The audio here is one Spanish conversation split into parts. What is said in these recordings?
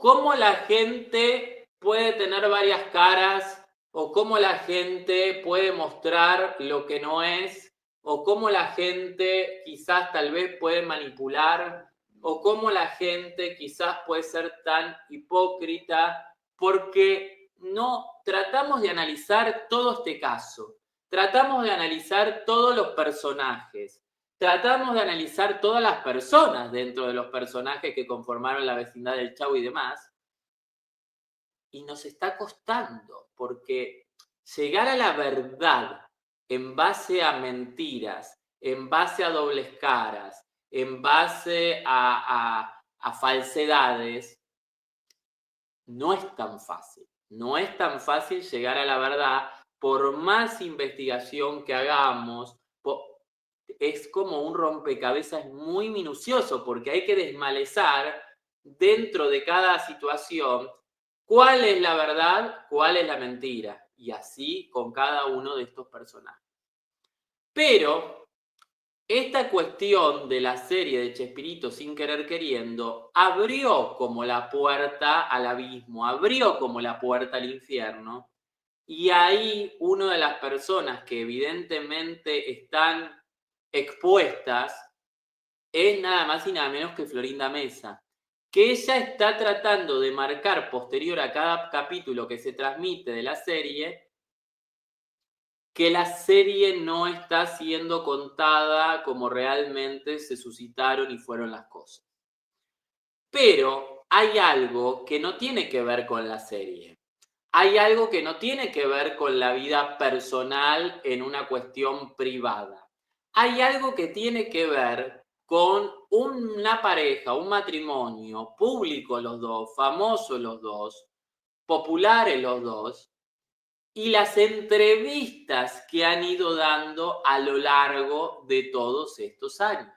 cómo la gente puede tener varias caras, o cómo la gente puede mostrar lo que no es, o cómo la gente quizás tal vez puede manipular, o cómo la gente quizás puede ser tan hipócrita, porque no tratamos de analizar todo este caso, tratamos de analizar todos los personajes, tratamos de analizar todas las personas dentro de los personajes que conformaron la vecindad del Chavo y demás, y nos está costando, porque llegar a la verdad en base a mentiras, en base a dobles caras, en base a falsedades, no es tan fácil. No es tan fácil llegar a la verdad, por más investigación que hagamos. Es como un rompecabezas muy minucioso, porque hay que desmalezar dentro de cada situación cuál es la verdad, cuál es la mentira, y así con cada uno de estos personajes. Pero esta cuestión de la serie de Chespirito Sin Querer Queriendo abrió como la puerta al abismo, abrió como la puerta al infierno, y ahí una de las personas que evidentemente están expuestas es nada más y nada menos que Florinda Mesa, que ella está tratando de marcar posterior a cada capítulo que se transmite de la serie, que la serie no está siendo contada como realmente se suscitaron y fueron las cosas. Pero hay algo que no tiene que ver con la serie. Hay algo que no tiene que ver con la vida personal en una cuestión privada. Hay algo que tiene que ver con una pareja, un matrimonio, público los dos, famosos los dos, populares los dos, y las entrevistas que han ido dando a lo largo de todos estos años.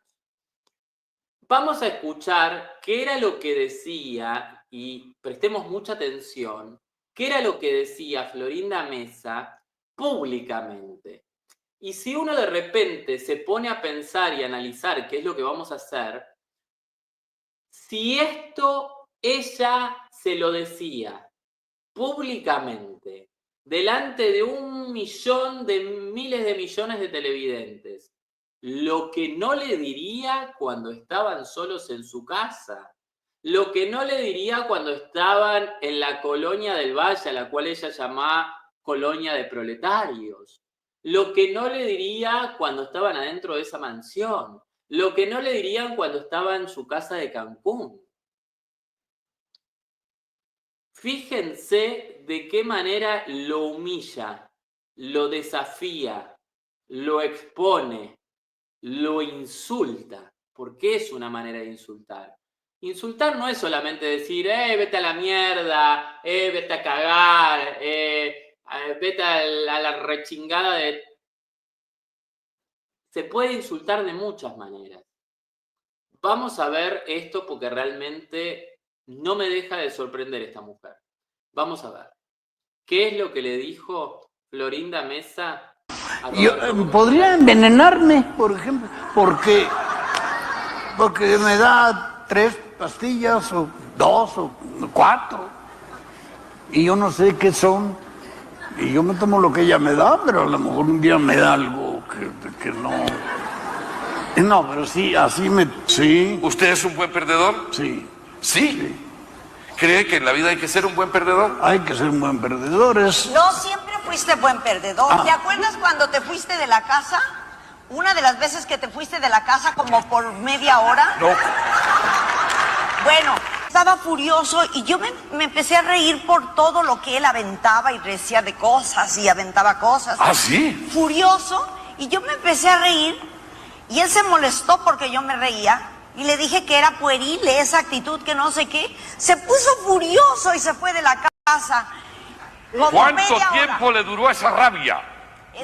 Vamos a escuchar qué era lo que decía, y prestemos mucha atención, qué era lo que decía Florinda Mesa públicamente. Y si uno de repente se pone a pensar y analizar qué es lo que vamos a hacer, si esto ella se lo decía públicamente, delante de 1 millón de miles de millones de televidentes, lo que no le diría cuando estaban solos en su casa, lo que no le diría cuando estaban en la colonia del Valle, a la cual ella llamaba colonia de proletarios, lo que no le diría cuando estaban adentro de esa mansión, lo que no le dirían cuando estaba en su casa de Cancún. Fíjense de qué manera lo humilla, lo desafía, lo expone, lo insulta, porque es una manera de insultar. Insultar no es solamente decir, vete a la mierda, vete a cagar, vete a la rechingada de... Se puede insultar de muchas maneras. Vamos a ver esto porque realmente no me deja de sorprender esta mujer. Vamos a ver. ¿Qué es lo que le dijo Florinda Mesa a Roberto? Podría envenenarme, por ejemplo, porque me da 3 pastillas o 2 o 4 y yo no sé qué son y yo me tomo lo que ella me da, pero a lo mejor un día me da algo que no, pero sí, así me... Sí. ¿Usted es un buen perdedor? Sí. ¿Sí? Sí. ¿Cree que en la vida hay que ser un buen perdedor? Hay que ser un buen perdedor. No siempre fuiste buen perdedor. ¿Te acuerdas cuando te fuiste de la casa? Una de las veces que te fuiste de la casa como por media hora. No. Bueno, estaba furioso y yo me empecé a reír por todo lo que él aventaba y decía de cosas y aventaba cosas. ¿Ah, sí? Furioso, y yo me empecé a reír y él se molestó porque yo me reía. Y le dije que era pueril esa actitud, que no sé qué. Se puso furioso y se fue de la casa. ¿Cuánto tiempo le duró esa rabia?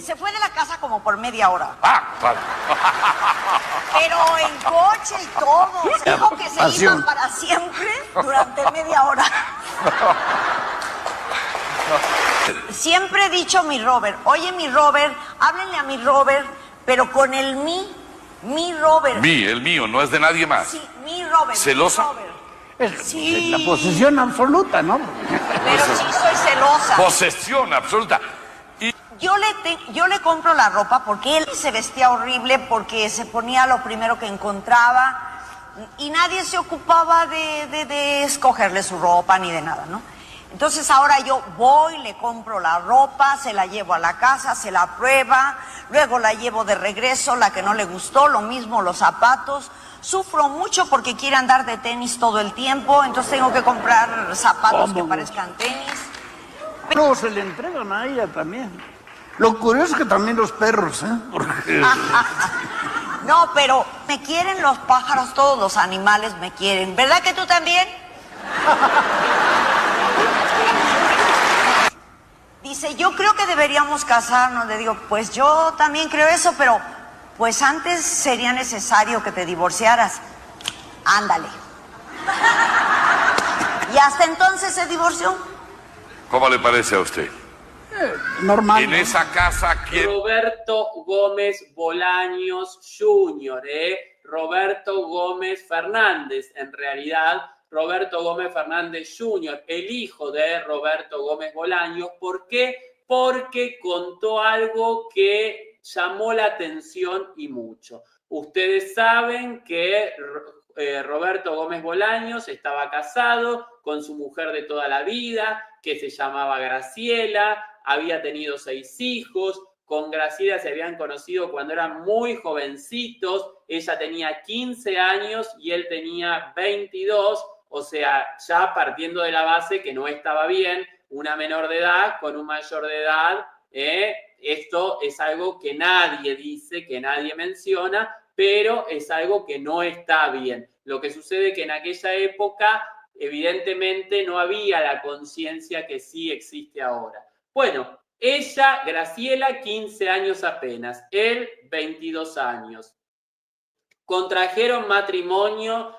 Se fue de la casa como por media hora. Ah, vale. Pero en coche y todo. Dijo que se iban para siempre durante media hora. Siempre he dicho mi Robert. Oye, mi Robert, háblenle a mi Robert, pero con el mi Robert. El mío, no es de nadie más. Sí, mi Robert. ¿Celosa? Mi Robert. Sí. La posesión absoluta, ¿no? Pero sí soy celosa. Posesión absoluta. Yo le compro la ropa porque él se vestía horrible, porque se ponía lo primero que encontraba y nadie se ocupaba de escogerle su ropa ni de nada, ¿no? Entonces ahora yo voy, le compro la ropa, se la llevo a la casa, se la prueba, luego la llevo de regreso, la que no le gustó, lo mismo los zapatos. Sufro mucho porque quiere andar de tenis todo el tiempo, entonces tengo que comprar zapatos que parezcan tenis. No, se le entregan a ella también. Lo curioso es que también los perros, ¿eh? Porque... No, pero me quieren los pájaros, todos los animales me quieren. ¿Verdad que tú también? Dice, yo creo que deberíamos casarnos. Le digo, pues yo también creo eso, pero pues antes sería necesario que te divorciaras. Ándale. Y hasta entonces se divorció. ¿Cómo le parece a usted? normal. En esa casa, ¿quién? Roberto Gómez Bolaños Jr., Roberto Gómez Fernández, en realidad, Roberto Gómez Fernández Jr., el hijo de Roberto Gómez Bolaños. ¿Por qué? Porque contó algo que llamó la atención y mucho. Ustedes saben que Roberto Gómez Bolaños estaba casado con su mujer de toda la vida, que se llamaba Graciela, había tenido 6 hijos. Con Graciela se habían conocido cuando eran muy jovencitos. Ella tenía 15 años y él tenía 22, o sea, ya partiendo de la base que no estaba bien una menor de edad con un mayor de edad. Esto es algo que nadie dice, que nadie menciona, pero es algo que no está bien. Lo que sucede es que en aquella época, evidentemente, no había la conciencia que sí existe ahora. Bueno, ella, Graciela, 15 años apenas, él, 22 años. Contrajeron matrimonio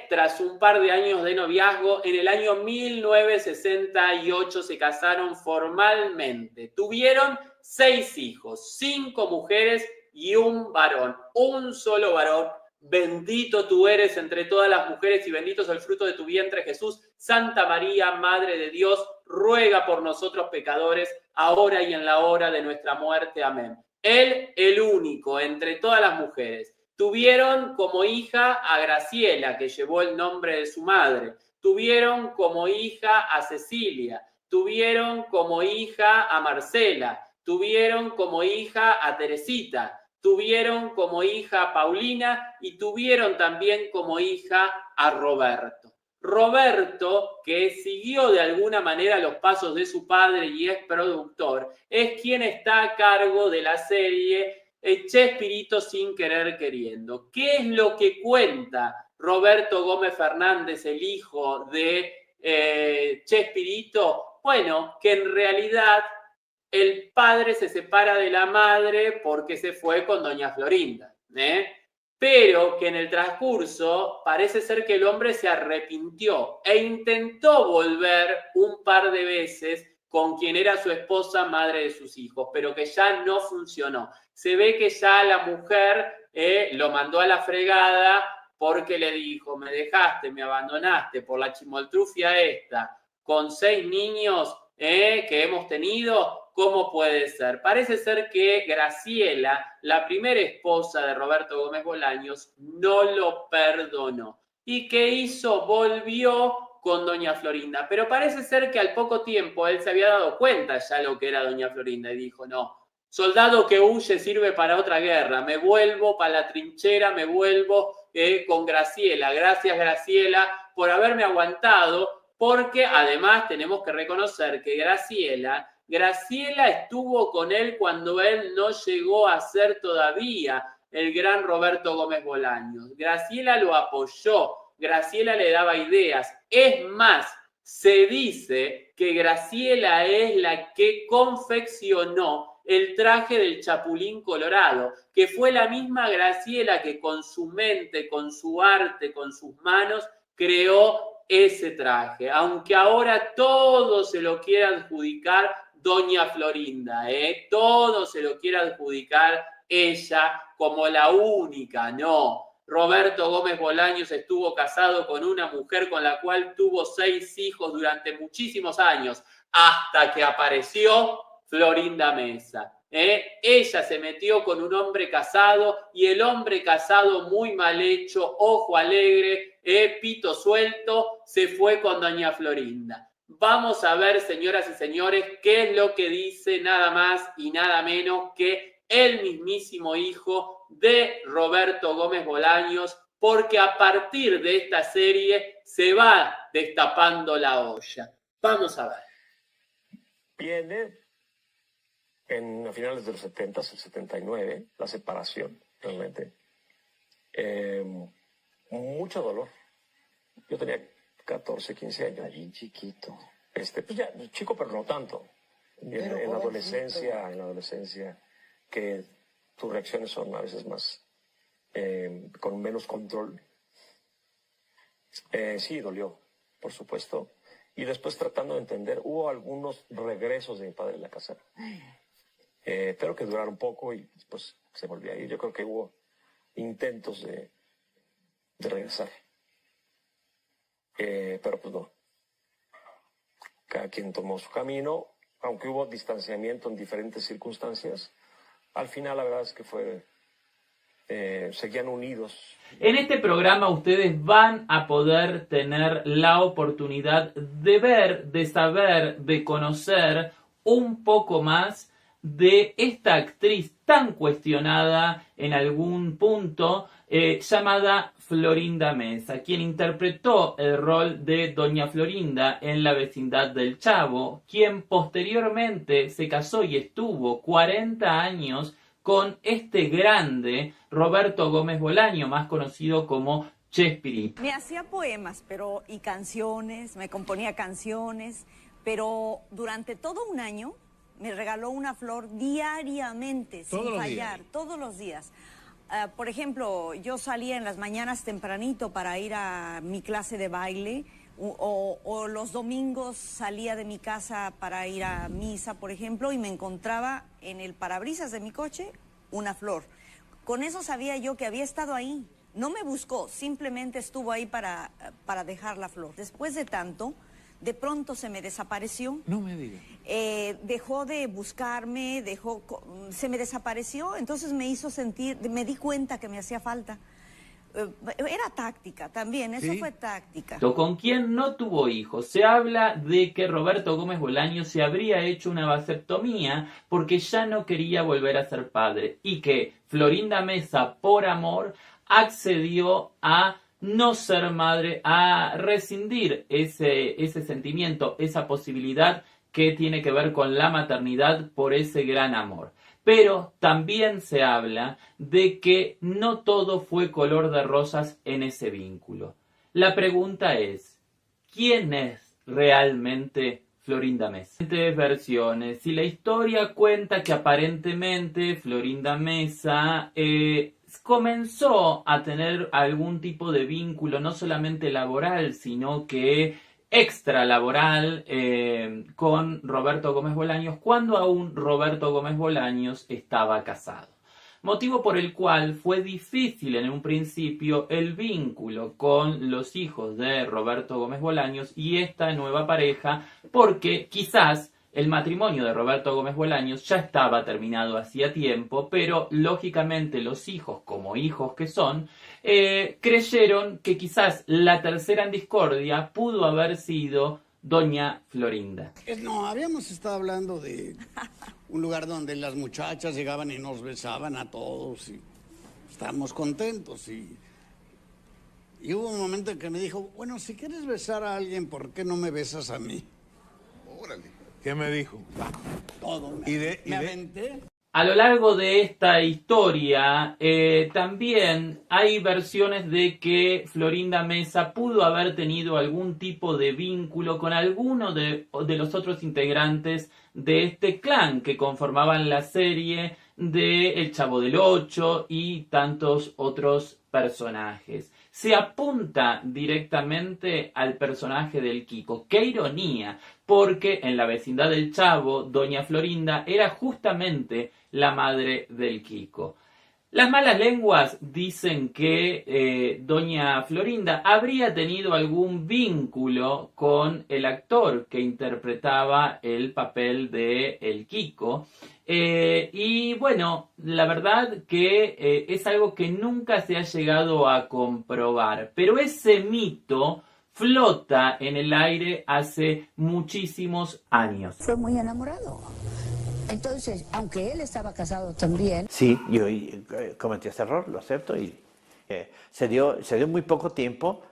tras un par de años de noviazgo. En el año 1968 se casaron formalmente. Tuvieron 6 hijos, 5 mujeres y un varón, un solo varón. Bendito tú eres entre todas las mujeres y bendito es el fruto de tu vientre, Jesús. Santa María, Madre de Dios, ruega por nosotros pecadores, ahora y en la hora de nuestra muerte. Amén. Él, el único entre todas las mujeres. Tuvieron como hija a Graciela, que llevó el nombre de su madre. Tuvieron como hija a Cecilia. Tuvieron como hija a Marcela. Tuvieron como hija a Teresita. Tuvieron como hija a Paulina y tuvieron también como hija a Roberto. Roberto, que siguió de alguna manera los pasos de su padre y es productor, es quien está a cargo de la serie Chespirito sin querer queriendo. ¿Qué es lo que cuenta Roberto Gómez Fernández, el hijo de Chespirito? Bueno, que en realidad el padre se separa de la madre porque se fue con doña Florinda, pero que en el transcurso parece ser que el hombre se arrepintió e intentó volver un par de veces con quien era su esposa, madre de sus hijos, pero que ya no funcionó. Se ve que ya la mujer lo mandó a la fregada porque le dijo, me dejaste, me abandonaste por la chimoltrufia esta, con 6 niños que hemos tenido. ¿Cómo puede ser? Parece ser que Graciela, la primera esposa de Roberto Gómez Bolaños, no lo perdonó. ¿Y qué hizo? Volvió con doña Florinda. Pero parece ser que al poco tiempo él se había dado cuenta ya lo que era doña Florinda y dijo, no, soldado que huye sirve para otra guerra. Me vuelvo para la trinchera, me vuelvo con Graciela. Gracias, Graciela, por haberme aguantado, porque además tenemos que reconocer que Graciela estuvo con él cuando él no llegó a ser todavía el gran Roberto Gómez Bolaños. Graciela lo apoyó, Graciela le daba ideas. Es más, se dice que Graciela es la que confeccionó el traje del Chapulín Colorado, que fue la misma Graciela que con su mente, con su arte, con sus manos, creó ese traje. Aunque ahora todo se lo quiera adjudicar doña Florinda, todo se lo quiere adjudicar ella como la única. No, Roberto Gómez Bolaños estuvo casado con una mujer con la cual tuvo 6 hijos durante muchísimos años, hasta que apareció Florinda Mesa. Ella se metió con un hombre casado y el hombre casado, muy mal hecho, ojo alegre, pito suelto, se fue con doña Florinda. Vamos a ver, señoras y señores, qué es lo que dice nada más y nada menos que el mismísimo hijo de Roberto Gómez Bolaños, porque a partir de esta serie se va destapando la olla. Vamos a ver. Viene a finales de los 70, el 79, la separación, realmente. Mucho dolor. Yo tenía 14, 15 años. Bien chiquito. Pues ya, chico, pero no tanto. En la adolescencia, que tus reacciones son a veces más, con menos control. Sí, dolió, por supuesto. Y después, tratando de entender, hubo algunos regresos de mi padre en la casa. Pero que duraron poco y después se volvió a ir. Yo creo que hubo intentos de regresar. Pero pues no. Cada quien tomó su camino, aunque hubo distanciamiento en diferentes circunstancias. Al final la verdad es que seguían unidos. En este programa ustedes van a poder tener la oportunidad de ver, de saber, de conocer un poco más de esta actriz tan cuestionada en algún punto, llamada Florinda Mesa, quien interpretó el rol de Doña Florinda en La vecindad del Chavo, quien posteriormente se casó y estuvo 40 años con este grande Roberto Gómez Bolaño, más conocido como Chespirito. Me hacía poemas y canciones, me componía canciones, pero durante todo un año me regaló una flor diariamente, sin fallar, todos los días. Por ejemplo, yo salía en las mañanas tempranito para ir a mi clase de baile, o los domingos salía de mi casa para ir a misa, por ejemplo, y me encontraba en el parabrisas de mi coche una flor. Con eso sabía yo que había estado ahí. No me buscó, simplemente estuvo ahí para dejar la flor. Después de tanto, de pronto se me desapareció. No me diga. Dejó de buscarme, se me desapareció, entonces me hizo sentir, me di cuenta que me hacía falta. Era táctica también, eso fue táctica. Con quien no tuvo hijos. Se habla de que Roberto Gómez Bolaño se habría hecho una vasectomía porque ya no quería volver a ser padre y que Florinda Mesa, por amor, accedió a no ser madre, a rescindir ese sentimiento, esa posibilidad que tiene que ver con la maternidad por ese gran amor. Pero también se habla de que no todo fue color de rosas en ese vínculo. La pregunta es, ¿quién es realmente Florinda Mesa? Versiones. Si la historia cuenta que aparentemente Florinda Mesa comenzó a tener algún tipo de vínculo, no solamente laboral, sino que extralaboral con Roberto Gómez Bolaños, cuando aún Roberto Gómez Bolaños estaba casado. Motivo por el cual fue difícil en un principio el vínculo con los hijos de Roberto Gómez Bolaños y esta nueva pareja, porque quizás el matrimonio de Roberto Gómez Bolaños ya estaba terminado hacía tiempo, pero lógicamente los hijos, como hijos que son, creyeron que quizás la tercera en discordia pudo haber sido doña Florinda. No, habíamos estado hablando de un lugar donde las muchachas llegaban y nos besaban a todos y estábamos contentos. Y hubo un momento en que me dijo, bueno, si quieres besar a alguien, ¿por qué no me besas a mí? Órale. ¿Qué me dijo? Todo. Me aventé. A lo largo de esta historia, también hay versiones de que Florinda Mesa pudo haber tenido algún tipo de vínculo con alguno de los otros integrantes de este clan que conformaban la serie de El Chavo del Ocho y tantos otros personajes. Se apunta directamente al personaje del Kiko. ¡Qué ironía! Porque en La vecindad del Chavo, doña Florinda era justamente la madre del Kiko. Las malas lenguas dicen que doña Florinda habría tenido algún vínculo con el actor que interpretaba el papel de El Kiko. Y bueno, la verdad que es algo que nunca se ha llegado a comprobar, pero ese mito flota en el aire hace muchísimos años. Fue muy enamorado. Entonces, aunque él estaba casado también... Sí, yo cometí ese error, lo acepto, y se dio muy poco tiempo,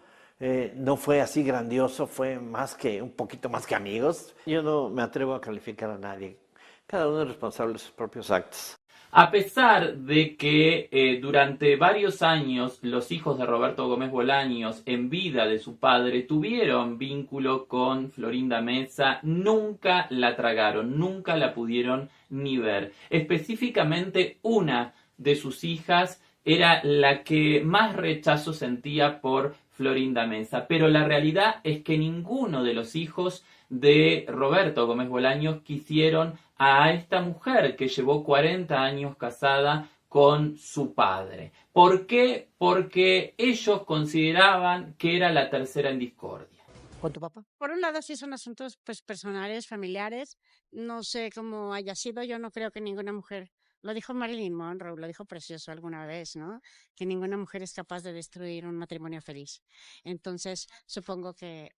no fue así grandioso, fue un poquito más que amigos. Yo no me atrevo a calificar a nadie, cada uno es responsable de sus propios actos. A pesar de que durante varios años los hijos de Roberto Gómez Bolaños, en vida de su padre, tuvieron vínculo con Florinda Mesa, nunca la tragaron, nunca la pudieron ni ver. Específicamente una de sus hijas era la que más rechazo sentía por Florinda Mesa, pero la realidad es que ninguno de los hijos de Roberto Gómez Bolaños quisieron a esta mujer que llevó 40 años casada con su padre. ¿Por qué? Porque ellos consideraban que era la tercera en discordia. ¿Con tu papá? Por un lado sí son asuntos pues personales, familiares, no sé cómo haya sido, yo no creo que ninguna mujer, lo dijo Marilyn Monroe, lo dijo precioso alguna vez, ¿no? Que ninguna mujer es capaz de destruir un matrimonio feliz. Entonces supongo que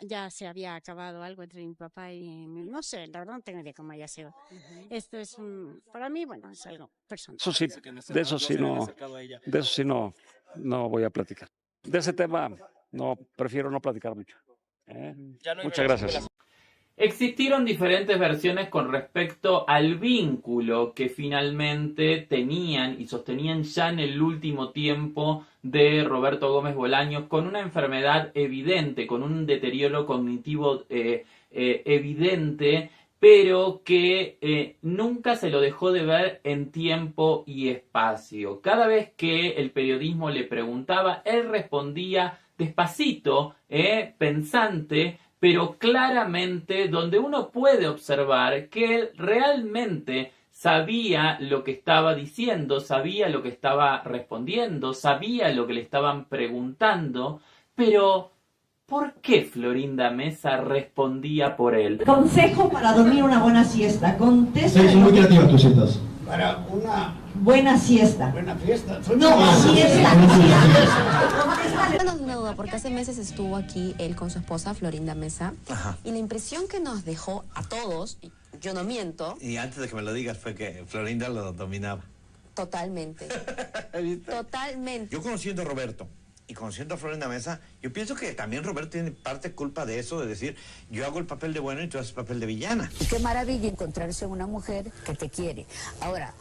ya se había acabado algo entre mi papá y no sé, la verdad no tengo idea cómo haya sido. Esto es para mí, bueno, es algo personal. Eso sí, de eso sí no voy a platicar. De ese tema no, prefiero no platicar mucho. Muchas gracias. Existieron diferentes versiones con respecto al vínculo que finalmente tenían y sostenían ya en el último tiempo de Roberto Gómez Bolaños con una enfermedad evidente, con un deterioro cognitivo evidente, pero que nunca se lo dejó de ver en tiempo y espacio. Cada vez que el periodismo le preguntaba, él respondía despacito, pensante, pero claramente donde uno puede observar que él realmente sabía lo que estaba diciendo, sabía lo que estaba respondiendo, sabía lo que le estaban preguntando, pero ¿por qué Florinda Mesa respondía por él? Consejo para dormir una buena siesta. Contesta. Sí, son muy creativas tus citas. Para una buena siesta. Buena fiesta. No, siesta. No tengo duda, porque hace meses estuvo aquí él con su esposa Florinda Mesa. Ajá. Y la impresión que nos dejó a todos, yo no miento. Y antes de que me lo digas fue que Florinda lo dominaba. Totalmente. Totalmente. Yo conociendo a Roberto y conociendo a Florinda Mesa, yo pienso que también Roberto tiene parte culpa de eso, de decir, yo hago el papel de bueno y tú haces el papel de villana. Y qué maravilla encontrarse una mujer que te quiere. Ahora,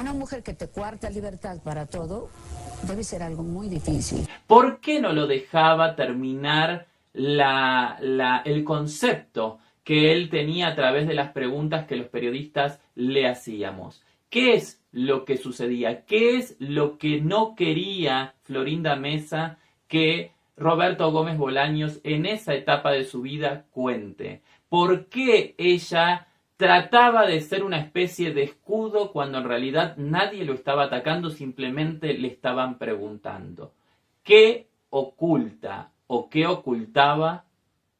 una mujer que te cuarta libertad para todo debe ser algo muy difícil. ¿Por qué no lo dejaba terminar el concepto que él tenía a través de las preguntas que los periodistas le hacíamos? ¿Qué es lo que sucedía? ¿Qué es lo que no quería Florinda Mesa que Roberto Gómez Bolaños en esa etapa de su vida cuente? ¿Por qué ella trataba de ser una especie de escudo cuando en realidad nadie lo estaba atacando, simplemente le estaban preguntando? ¿Qué oculta o qué ocultaba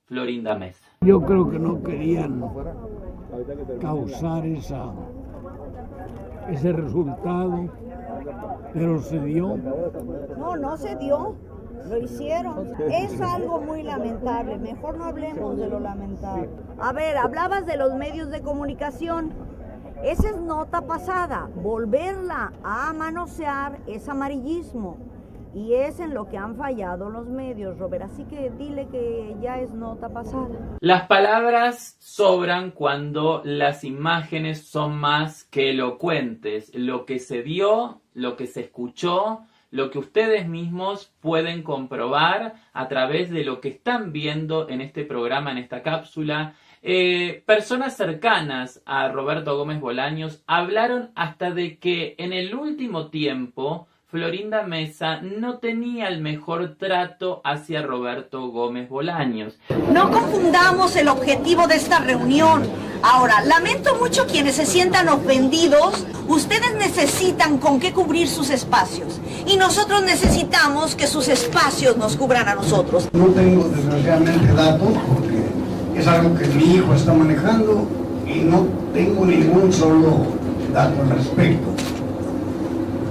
Florinda Mesa? Yo creo que no querían causar ese resultado, pero se dio. No, no se dio. Lo hicieron. Es algo muy lamentable. Mejor no hablemos de lo lamentable. A ver, hablabas de los medios de comunicación. Esa es nota pasada. Volverla a manosear es amarillismo. Y es en lo que han fallado los medios, Robert. Así que dile que ya es nota pasada. Las palabras sobran cuando las imágenes son más que elocuentes. Lo que se vio, lo que se escuchó, lo que ustedes mismos pueden comprobar a través de lo que están viendo en este programa, en esta cápsula. Personas cercanas a Roberto Gómez Bolaños hablaron hasta de que en el último tiempo Florinda Mesa no tenía el mejor trato hacia Roberto Gómez Bolaños. No confundamos el objetivo de esta reunión. Ahora, lamento mucho quienes se sientan ofendidos. Ustedes necesitan con qué cubrir sus espacios. Y nosotros necesitamos que sus espacios nos cubran a nosotros. No tengo desgraciadamente datos porque es algo que mi hijo está manejando y no tengo ningún solo dato al respecto.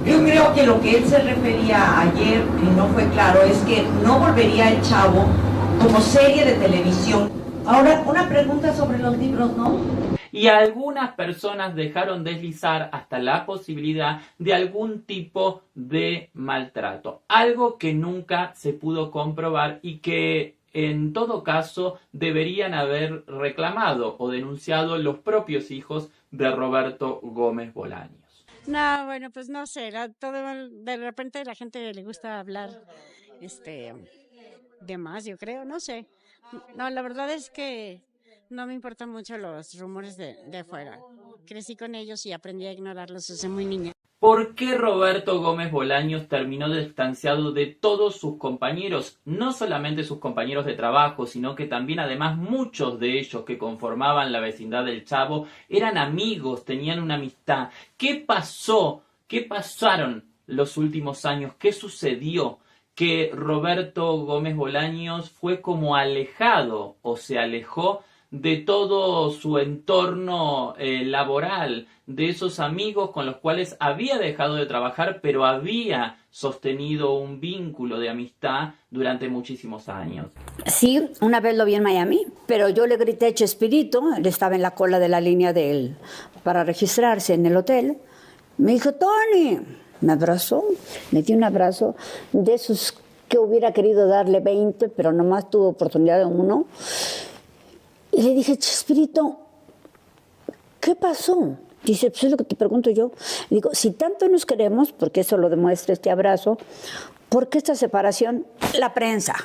Yo creo que lo que él se refería ayer, y no fue claro, es que no volvería el Chavo como serie de televisión. Ahora, una pregunta sobre los libros, ¿no? Y algunas personas dejaron deslizar hasta la posibilidad de algún tipo de maltrato. Algo que nunca se pudo comprobar y que en todo caso deberían haber reclamado o denunciado los propios hijos de Roberto Gómez Bolaños. No, bueno, pues no sé, de repente a la gente le gusta hablar de más, yo creo, no sé. No, la verdad es que no me importan mucho los rumores de afuera. Crecí con ellos y aprendí a ignorarlos desde muy niña. ¿Por qué Roberto Gómez Bolaños terminó distanciado de todos sus compañeros? No solamente sus compañeros de trabajo, sino que también además muchos de ellos que conformaban la vecindad del Chavo eran amigos, tenían una amistad. ¿Qué pasó? ¿Qué pasaron los últimos años? ¿Qué sucedió? Que Roberto Gómez Bolaños fue como alejado o se alejó de todo su entorno laboral, de esos amigos con los cuales había dejado de trabajar, pero había sostenido un vínculo de amistad durante muchísimos años. Sí, una vez lo vi en Miami, pero yo le grité a Chespirito, él estaba en la cola de la línea para registrarse en el hotel. Me dijo, Tony, me abrazó, me dio un abrazo de esos que hubiera querido darle 20, pero nomás tuvo oportunidad de uno. Y le dije, Chespirito, ¿qué pasó? Dice, pues es lo que te pregunto yo. Le digo, si tanto nos queremos, porque eso lo demuestra este abrazo, ¿por qué esta separación? La prensa.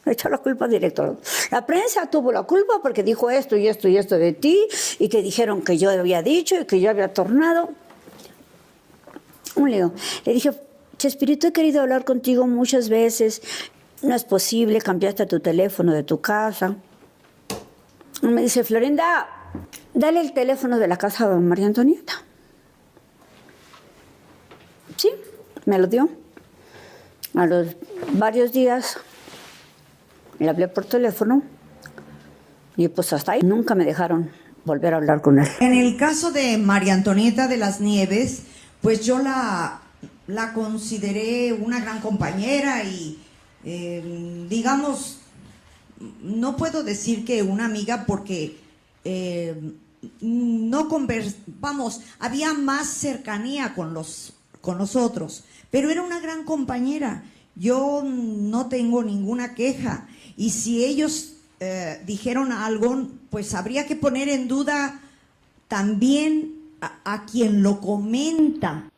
Le echó la culpa directo. La prensa tuvo la culpa porque dijo esto y esto y esto de ti, y que dijeron que yo había dicho y que yo había tornado. Un lío. Le dije, Chespirito, he querido hablar contigo muchas veces. No es posible, cambiaste tu teléfono de tu casa. Y me dice, Florinda, dale el teléfono de la casa de María Antonieta. Sí, me lo dio. A los varios días le hablé por teléfono y pues hasta ahí nunca me dejaron volver a hablar con él. En el caso de María Antonieta de las Nieves, pues yo la consideré una gran compañera y digamos, no puedo decir que una amiga porque no conversamos, había más cercanía con nosotros, pero era una gran compañera. Yo no tengo ninguna queja y si ellos dijeron algo, pues habría que poner en duda también a quien lo comenta.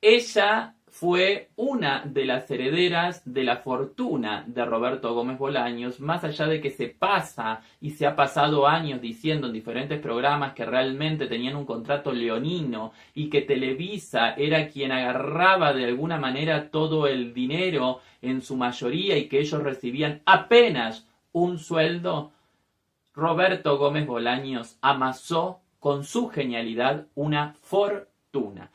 Ella fue una de las herederas de la fortuna de Roberto Gómez Bolaños, más allá de que se pasa y se ha pasado años diciendo en diferentes programas que realmente tenían un contrato leonino y que Televisa era quien agarraba de alguna manera todo el dinero en su mayoría y que ellos recibían apenas un sueldo. Roberto Gómez Bolaños amasó con su genialidad una fortuna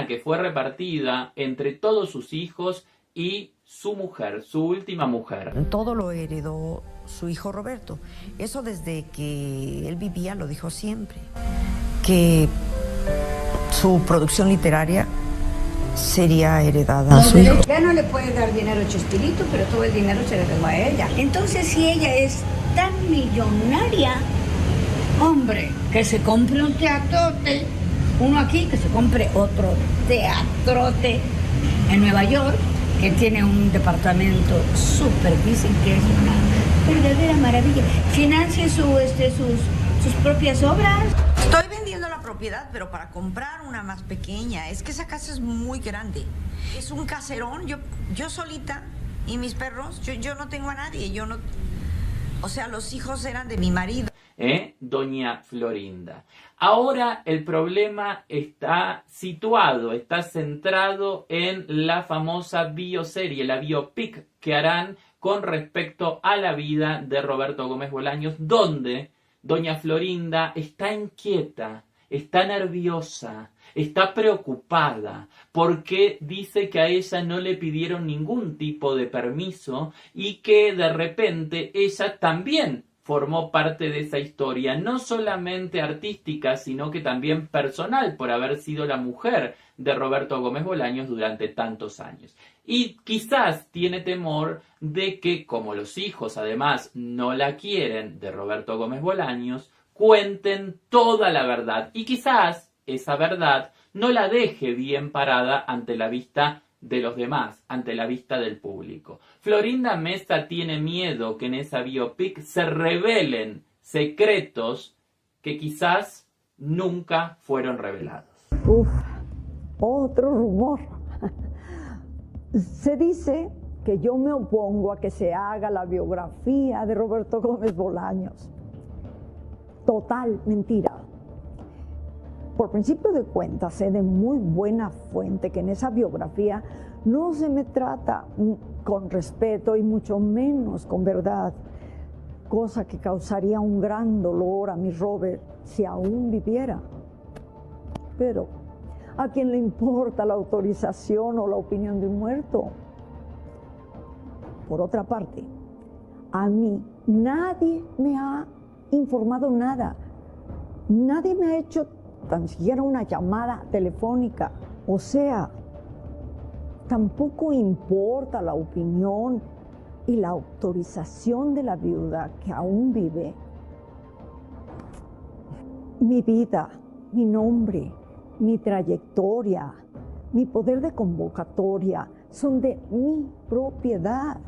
que fue repartida entre todos sus hijos y su mujer, su última mujer. Todo lo heredó su hijo Roberto. Eso desde que él vivía lo dijo siempre, que su producción literaria sería heredada a su hijo. Ya no le puede dar dinero a Chespirito, pero todo el dinero se le dejó a ella. Entonces, si ella es tan millonaria, hombre, que se compre un teatrote, uno aquí, que se compre otro teatrote en Nueva York, que tiene un departamento súper, dicen que es una verdadera maravilla. Financie sus propias obras. Estoy vendiendo la propiedad, pero para comprar una más pequeña. Es que esa casa es muy grande. Es un caserón, yo solita y mis perros, yo no tengo a nadie, o sea, los hijos eran de mi marido. doña Florinda. Ahora el problema está situado, está centrado en la famosa bioserie, la biopic que harán con respecto a la vida de Roberto Gómez Bolaños, donde doña Florinda está inquieta, está nerviosa, está preocupada, porque dice que a ella no le pidieron ningún tipo de permiso y que de repente ella también formó parte de esa historia, no solamente artística, sino que también personal, por haber sido la mujer de Roberto Gómez Bolaños durante tantos años. Y quizás tiene temor de que, como los hijos además no la quieren de Roberto Gómez Bolaños, cuenten toda la verdad. Y quizás esa verdad no la deje bien parada ante la vista de los demás, ante la vista del público. Florinda Mesa tiene miedo que en esa biopic se revelen secretos que quizás nunca fueron revelados. Otro rumor. Se dice que yo me opongo a que se haga la biografía de Roberto Gómez Bolaños. Total mentira. Por principio de cuentas, sé de muy buena fuente que en esa biografía no se me trata con respeto y mucho menos con verdad, cosa que causaría un gran dolor a mi Robert si aún viviera. Pero, ¿a quién le importa la autorización o la opinión de un muerto? Por otra parte, a mí nadie me ha informado nada. Nadie me ha hecho tan siquiera una llamada telefónica. O sea, tampoco importa la opinión y la autorización de la viuda que aún vive. Mi vida, mi nombre, mi trayectoria, mi poder de convocatoria son de mi propiedad.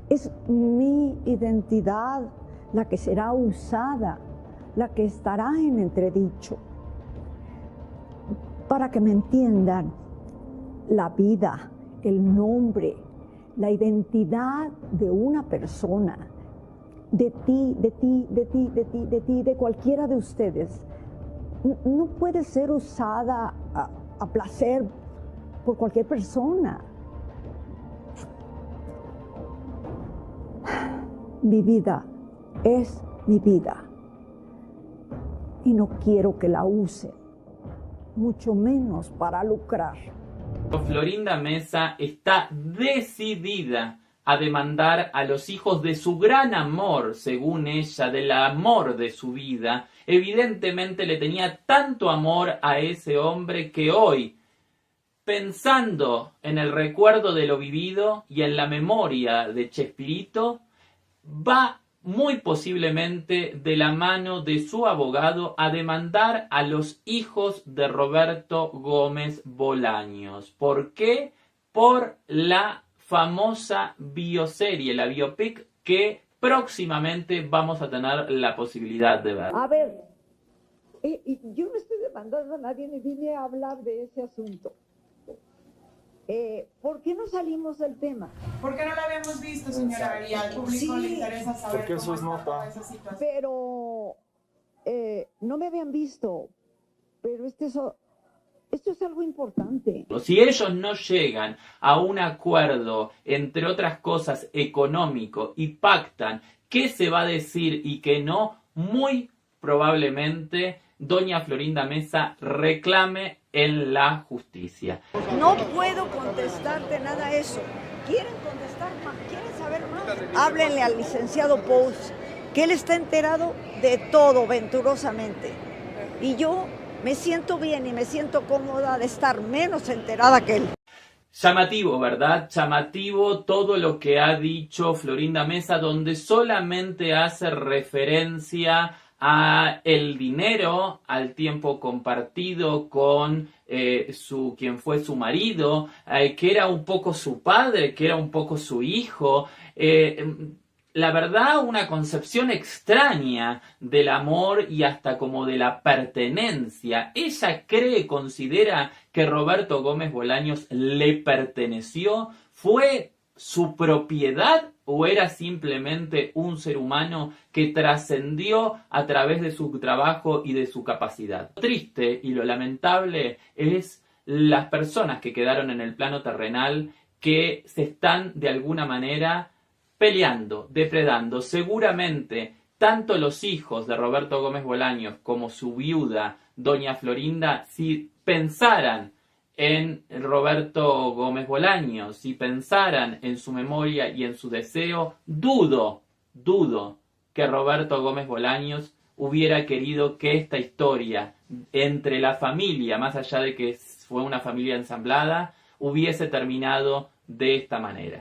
Es mi identidad la que será usada, la que estará en entredicho. Para que me entiendan, la vida, el nombre, la identidad de una persona, de ti, de cualquiera de ustedes, no puede ser usada a placer por cualquier persona. Mi vida es mi vida y no quiero que la use, mucho menos para lucrar. Florinda Mesa está decidida a demandar a los hijos de su gran amor, según ella, del amor de su vida. Evidentemente le tenía tanto amor a ese hombre que hoy, pensando en el recuerdo de lo vivido y en la memoria de Chespirito, va muy posiblemente de la mano de su abogado a demandar a los hijos de Roberto Gómez Bolaños. ¿Por qué? Por la famosa bioserie, la biopic que próximamente vamos a tener la posibilidad de ver. A ver, yo no estoy demandando a nadie ni vine a hablar de ese asunto. ¿Por qué no salimos del tema? ¿Por qué no lo habíamos visto, señora? Y al público le interesa saber porque eso es nota. esa situación. Pero no me habían visto, pero esto es algo importante. Si ellos no llegan a un acuerdo, entre otras cosas, económico, y pactan qué se va a decir y qué no, muy probablemente doña Florinda Mesa reclame en la justicia. No puedo contestarte nada a eso. ¿Quieren contestar más? ¿Quieren saber más? Háblenle al licenciado Pous, que él está enterado de todo venturosamente. Y yo me siento bien y me siento cómoda de estar menos enterada que él. Llamativo, ¿verdad? Llamativo todo lo que ha dicho Florinda Mesa, donde solamente hace referencia a el dinero, al tiempo compartido con quien fue su marido, que era un poco su padre, que era un poco su hijo. La verdad, una concepción extraña del amor y hasta como de la pertenencia. Ella considera que Roberto Gómez Bolaños le perteneció, fue su propiedad o era simplemente un ser humano que trascendió a través de su trabajo y de su capacidad? Lo triste y lo lamentable es las personas que quedaron en el plano terrenal que se están de alguna manera peleando, depredando. Seguramente tanto los hijos de Roberto Gómez Bolaños como su viuda, doña Florinda, si pensaran en Roberto Gómez Bolaños, si pensaran en su memoria y en su deseo, dudo que Roberto Gómez Bolaños hubiera querido que esta historia entre la familia, más allá de que fue una familia ensamblada, hubiese terminado de esta manera.